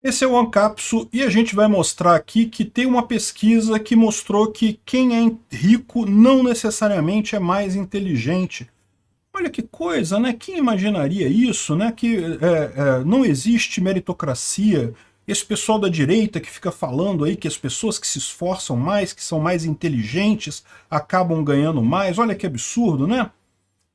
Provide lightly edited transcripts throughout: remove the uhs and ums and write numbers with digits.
Esse é o Ancapsu e a gente vai mostrar aqui que tem uma pesquisa que mostrou que quem é rico não necessariamente é mais inteligente. Olha que coisa, né? Quem imaginaria isso, né? Que não existe meritocracia. Esse pessoal da direita que fica falando aí que as pessoas que se esforçam mais, que são mais inteligentes, acabam ganhando mais. Olha que absurdo, né?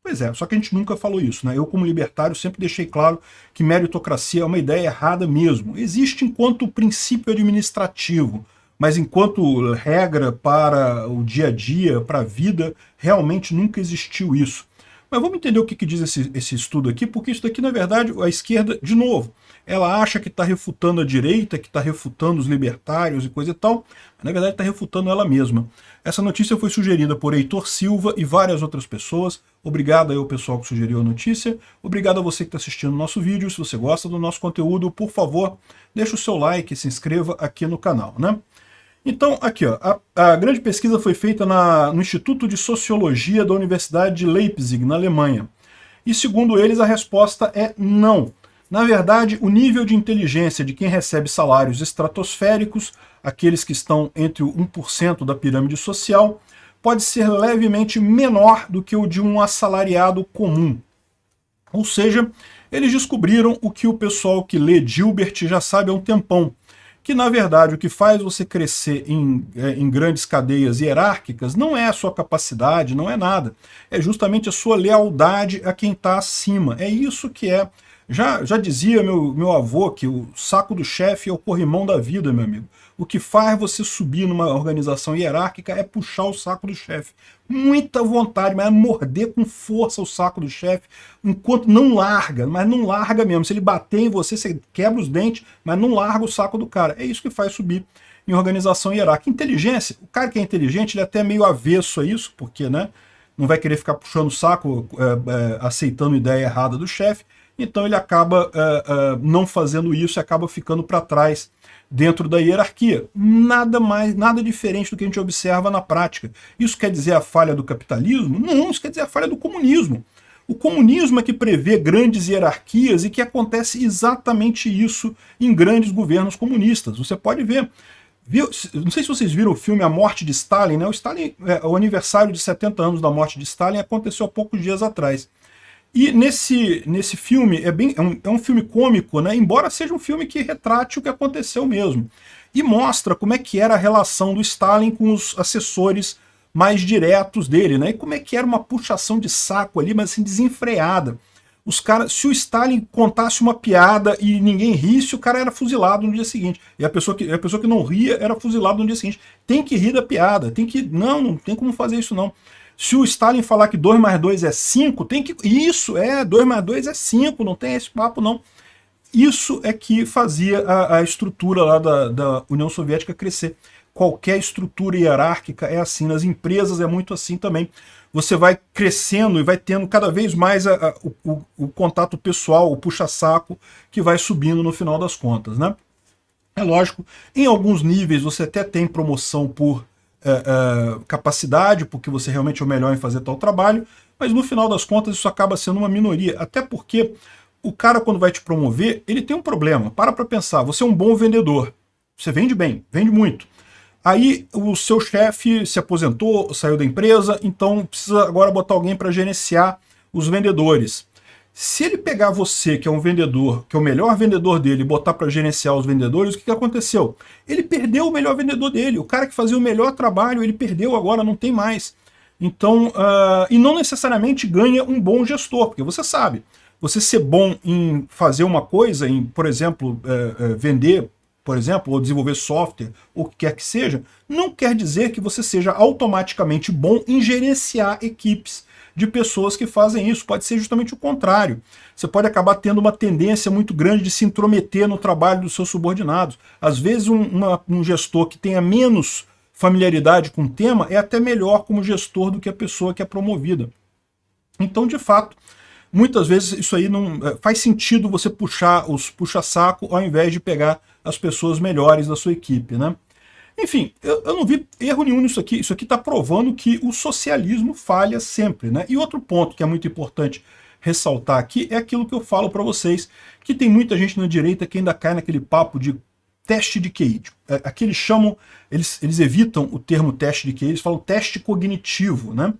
Pois é, só que a gente nunca falou isso, né? Eu, como libertário, sempre deixei claro que meritocracia é uma ideia errada mesmo. Existe enquanto princípio administrativo, mas enquanto regra para o dia a dia, para a vida, realmente nunca existiu isso. Mas vamos entender o que diz esse estudo aqui, porque isso daqui, na verdade, a esquerda, de novo, ela acha que está refutando a direita, que está refutando os libertários e coisa e tal, mas na verdade está refutando ela mesma. Essa notícia foi sugerida por Heitor Silva e várias outras pessoas. Obrigado aí ao pessoal que sugeriu a notícia. Obrigado a você que está assistindo o nosso vídeo. Se você gosta do nosso conteúdo, por favor, deixa o seu like e se inscreva aqui no canal, né? Então, aqui, ó, a grande pesquisa foi feita no Instituto de Sociologia da Universidade de Leipzig, na Alemanha. E, segundo eles, a resposta é não. Na verdade, o nível de inteligência de quem recebe salários estratosféricos, aqueles que estão entre o 1% da pirâmide social, pode ser levemente menor do que o de um assalariado comum. Ou seja, eles descobriram o que o pessoal que lê Dilbert já sabe há um tempão, que na verdade o que faz você crescer em grandes cadeias hierárquicas não é a sua capacidade, não é nada. É justamente a sua lealdade a quem está acima. É isso que é. Já dizia meu avô que o saco do chefe é o corrimão da vida, meu amigo. O que faz você subir numa organização hierárquica é puxar o saco do chefe. Muita vontade, mas é morder com força o saco do chefe, enquanto não larga, mas não larga mesmo. Se ele bater em você, você quebra os dentes, mas não larga o saco do cara. É isso que faz subir em organização hierárquica. Inteligência, o cara que é inteligente, ele é até meio avesso a isso, porque, né, não vai querer ficar puxando o saco, aceitando ideia errada do chefe, então ele acaba não fazendo isso e acaba ficando para trás dentro da hierarquia. Nada mais, nada diferente do que a gente observa na prática. Isso quer dizer a falha do capitalismo? Não, isso quer dizer a falha do comunismo. O comunismo é que prevê grandes hierarquias e que acontece exatamente isso em grandes governos comunistas. Você pode ver. Não sei se vocês viram o filme A Morte de Stalin, né? O aniversário de 70 anos da morte de Stalin aconteceu há poucos dias atrás. E nesse filme, é um filme cômico, né? Embora seja um filme que retrate o que aconteceu mesmo. E mostra como é que era a relação do Stalin com os assessores mais diretos dele, né? E como é que era uma puxação de saco ali, mas assim, desenfreada. Os caras, se o Stalin contasse uma piada e ninguém risse, o cara era fuzilado no dia seguinte. E a pessoa que não ria era fuzilada no dia seguinte. Tem que rir da piada, tem que. Não tem como fazer isso, não. Se o Stalin falar que 2 mais 2 é 5, tem que. Isso, 2 mais 2 é 5, não tem esse papo, não. Isso é que fazia a estrutura lá da União Soviética crescer. Qualquer estrutura hierárquica é assim, nas empresas é muito assim também. Você vai crescendo e vai tendo cada vez mais o contato pessoal, o puxa-saco, que vai subindo no final das contas, né? É lógico, em alguns níveis você até tem promoção por capacidade, porque você realmente é o melhor em fazer tal trabalho, mas no final das contas isso acaba sendo uma minoria, até porque o cara quando vai te promover, ele tem um problema. Para pensar, você é um bom vendedor, você vende bem, vende muito. Aí o seu chefe se aposentou, saiu da empresa, então precisa agora botar alguém para gerenciar os vendedores. Se ele pegar você, que é um vendedor, que é o melhor vendedor dele, e botar para gerenciar os vendedores, o que aconteceu? Ele perdeu o melhor vendedor dele. O cara que fazia o melhor trabalho, ele perdeu agora, não tem mais. Então, e não necessariamente ganha um bom gestor, porque você sabe, você ser bom em fazer uma coisa, em, por exemplo, vender, por exemplo, ou desenvolver software, ou o que quer que seja, não quer dizer que você seja automaticamente bom em gerenciar equipes de pessoas que fazem isso. Pode ser justamente o contrário. Você pode acabar tendo uma tendência muito grande de se intrometer no trabalho dos seus subordinados. Às vezes um gestor que tenha menos familiaridade com o tema é até melhor como gestor do que a pessoa que é promovida. Então, de fato, muitas vezes isso aí não faz sentido você puxar os puxa-saco ao invés de pegar as pessoas melhores da sua equipe, né? Enfim, eu não vi erro nenhum nisso aqui. Isso aqui está provando que o socialismo falha sempre, né? E outro ponto que é muito importante ressaltar aqui é aquilo que eu falo para vocês, que tem muita gente na direita que ainda cai naquele papo de teste de QI. Aqui eles chamam, eles evitam o termo teste de QI, eles falam teste cognitivo, né?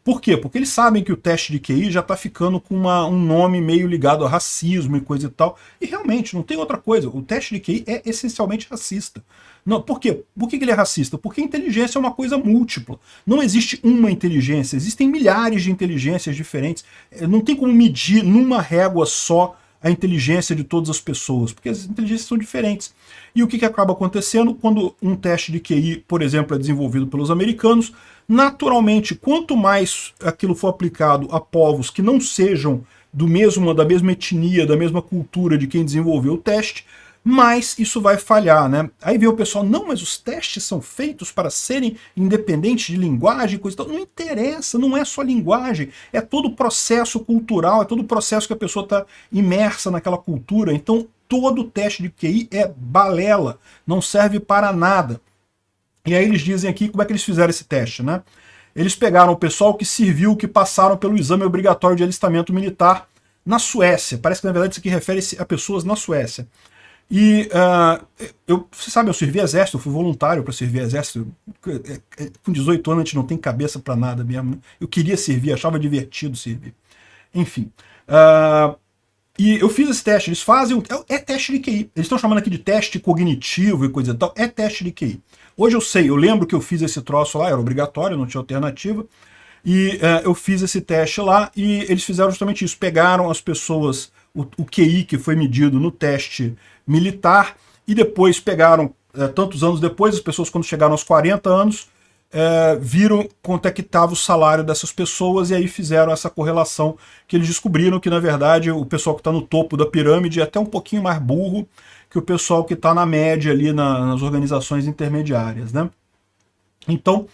Por quê? Porque eles sabem que o teste de QI já está ficando com um nome meio ligado a racismo e coisa e tal. E realmente, não tem outra coisa. O teste de QI é essencialmente racista. Não, por quê? Por que ele é racista? Porque a inteligência é uma coisa múltipla. Não existe uma inteligência, existem milhares de inteligências diferentes. Não tem como medir numa régua só a inteligência de todas as pessoas, porque as inteligências são diferentes. E o que acaba acontecendo quando um teste de QI, por exemplo, é desenvolvido pelos americanos? Naturalmente, quanto mais aquilo for aplicado a povos que não sejam da mesma etnia, da mesma cultura de quem desenvolveu o teste, mais isso vai falhar, né? Aí vem o pessoal, não, mas os testes são feitos para serem independentes de linguagem e coisa e tal. Não interessa, não é só linguagem, é todo o processo cultural, é todo o processo que a pessoa está imersa naquela cultura. Então, todo teste de QI é balela, não serve para nada. E aí eles dizem aqui como é que eles fizeram esse teste, né? Eles pegaram o pessoal que serviu, que passaram pelo exame obrigatório de alistamento militar na Suécia. Parece que na verdade isso aqui refere-se a pessoas na Suécia. E você sabe, eu servi exército, eu fui voluntário para servir exército. Com 18 anos a gente não tem cabeça para nada mesmo. Eu queria servir, achava divertido servir. Enfim. E eu fiz esse teste, eles fazem, é teste de QI. Eles estão chamando aqui de teste cognitivo e coisa e tal, é teste de QI. Hoje eu sei, eu lembro que eu fiz esse troço lá, era obrigatório, não tinha alternativa. E eu fiz esse teste lá e eles fizeram justamente isso. Pegaram as pessoas, o QI que foi medido no teste militar, e depois pegaram, tantos anos depois, as pessoas quando chegaram aos 40 anos, viram quanto é que estava o salário dessas pessoas, e aí fizeram essa correlação, que eles descobriram que, na verdade, o pessoal que está no topo da pirâmide é até um pouquinho mais burro que o pessoal que está na média ali nas organizações intermediárias, né? Então,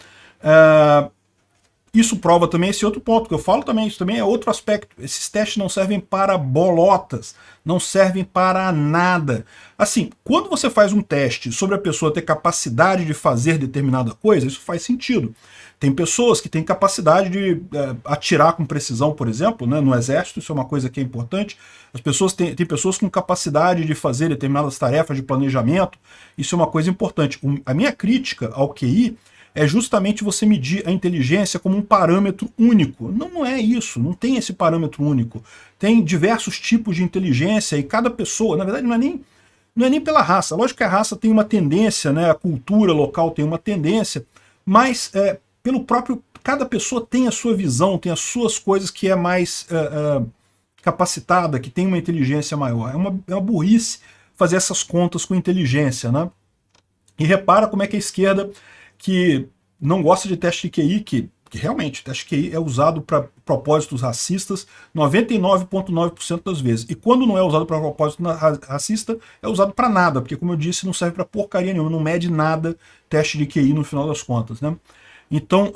isso prova também esse outro ponto, que eu falo também, isso também é outro aspecto. Esses testes não servem para bolotas, não servem para nada. Assim, quando você faz um teste sobre a pessoa ter capacidade de fazer determinada coisa, isso faz sentido. Tem pessoas que têm capacidade de atirar com precisão, por exemplo, né, no exército, isso é uma coisa que é importante. As pessoas têm pessoas com capacidade de fazer determinadas tarefas de planejamento, isso é uma coisa importante. A minha crítica ao QI é justamente você medir a inteligência como um parâmetro único. Não é isso, não tem esse parâmetro único. Tem diversos tipos de inteligência e cada pessoa, na verdade, não é nem pela raça. Lógico que a raça tem uma tendência, né, a cultura local tem uma tendência, mas pelo próprio, cada pessoa tem a sua visão, tem as suas coisas que é mais capacitada, que tem uma inteligência maior. É uma burrice fazer essas contas com inteligência, né? E repara como é que a esquerda, que não gosta de teste de QI, que realmente o teste de QI é usado para propósitos racistas 99,9% das vezes. E quando não é usado para propósito racista, é usado para nada, porque, como eu disse, não serve para porcaria nenhuma, não mede nada teste de QI no final das contas, né? Então,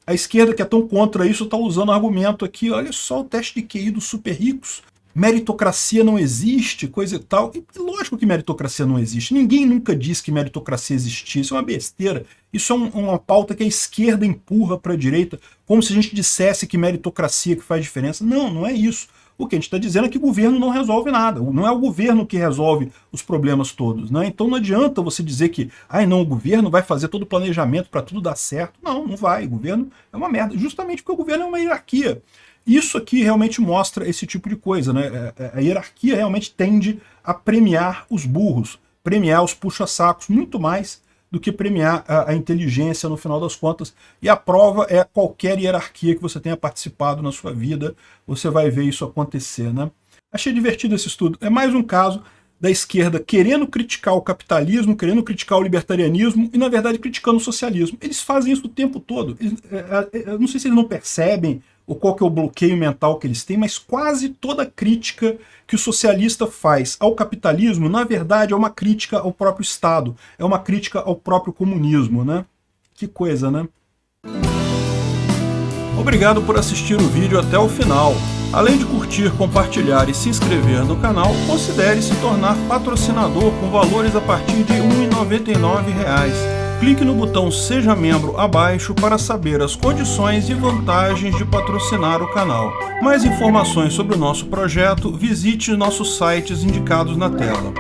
a esquerda, que é tão contra isso, está usando o argumento aqui, olha só o teste de QI dos super ricos, meritocracia não existe, coisa e tal. E lógico que meritocracia não existe. Ninguém nunca disse que meritocracia existia. Isso é uma besteira. Isso é uma pauta que a esquerda empurra para a direita, como se a gente dissesse que meritocracia que faz diferença. Não, não é isso. O que a gente está dizendo é que o governo não resolve nada. Não é o governo que resolve os problemas todos, né? Então não adianta você dizer que não, o governo vai fazer todo o planejamento para tudo dar certo. Não, não vai. O governo é uma merda. Justamente porque o governo é uma hierarquia. Isso aqui realmente mostra esse tipo de coisa, né? A hierarquia realmente tende a premiar os burros, premiar os puxa-sacos, muito mais do que premiar a inteligência no final das contas. E a prova é qualquer hierarquia que você tenha participado na sua vida, você vai ver isso acontecer, né? Achei divertido esse estudo. É mais um caso da esquerda querendo criticar o capitalismo, querendo criticar o libertarianismo e, na verdade, criticando o socialismo. Eles fazem isso o tempo todo. Eu não sei se eles não percebem ou qual que é o bloqueio mental que eles têm, mas quase toda crítica que o socialista faz ao capitalismo, na verdade, é uma crítica ao próprio Estado, é uma crítica ao próprio comunismo, né? Que coisa, né? Obrigado por assistir o vídeo até o final. Além de curtir, compartilhar e se inscrever no canal, considere se tornar patrocinador com valores a partir de R$ 1,99. Clique no botão Seja Membro abaixo para saber as condições e vantagens de patrocinar o canal. Mais informações sobre o nosso projeto, visite nossos sites indicados na tela.